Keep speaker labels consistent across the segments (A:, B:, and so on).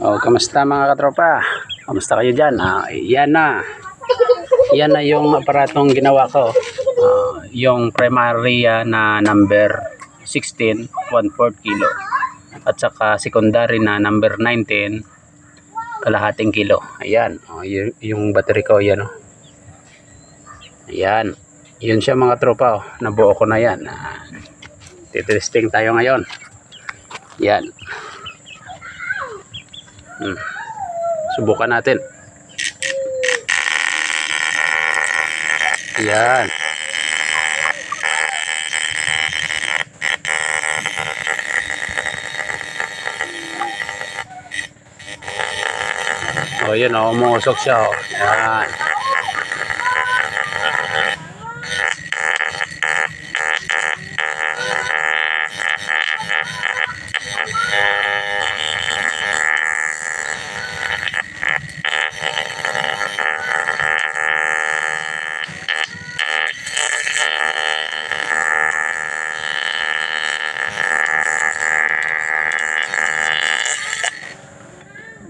A: Oh, kamusta mga katropa? Kamusta kayo dyan? Yan na yung aparatong ginawa ko. Yung primary na number 16, 1/4 kilo. At saka secondary na number 19, kalahating kilo. Ayan. Yung battery ko, yan. Ayan. Yun siya mga tropa. Nabuo ko na yan. Titesting tayo ngayon. Yan. Subukan natin. Yan. O yun o, umusok siya o. Yan.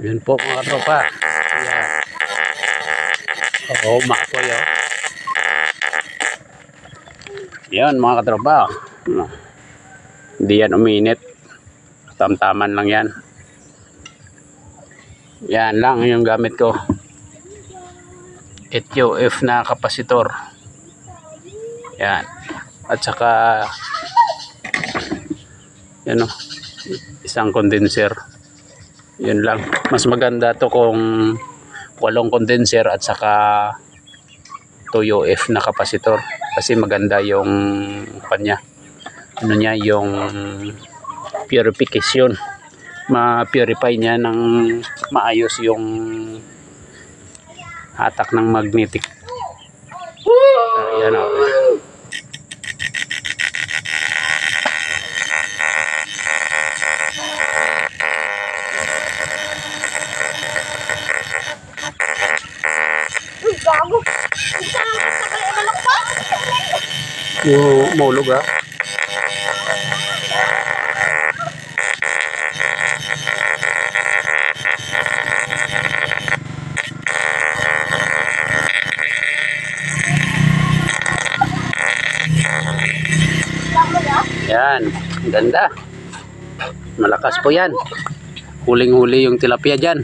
A: Yun po mga tropa. Yan. Oo, makoy o. Yan mga katropa. Hindi yan uminit. Tamtaman lang yan. Yan lang yung gamit ko. HUF na kapasitor. Yan. At saka yan o, isang condenser. Yun lang. Mas maganda to kung 8 condenser at saka 2 UF na kapasitor. Kasi maganda yung kanya. Ano niya, yung purification. Ma-purify niya ng maayos yung hatak ng magnetic. Ayan o. Maulog ha. Yan, ganda. Malakas po yan. Huling-huli yung tilapia dyan.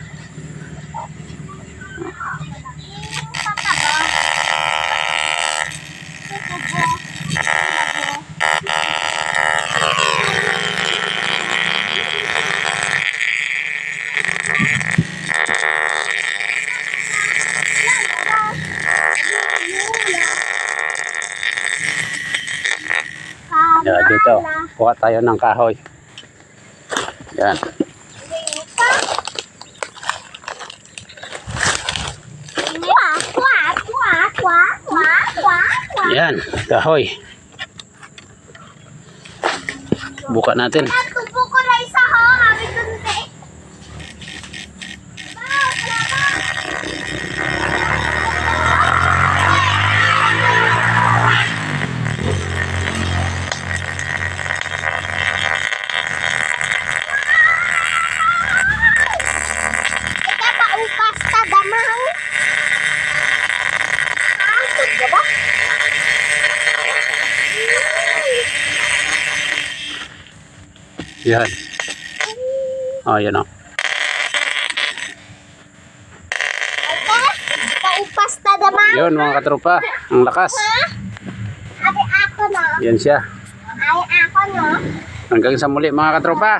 A: Yan, dito. Kuha tayo ng kahoy. Yan. Yan, kahoy. Buka natin. Yan. Yan o. Yun mga katropa. Ang lakas. Yan siya. Hanggang sa muli mga katropa.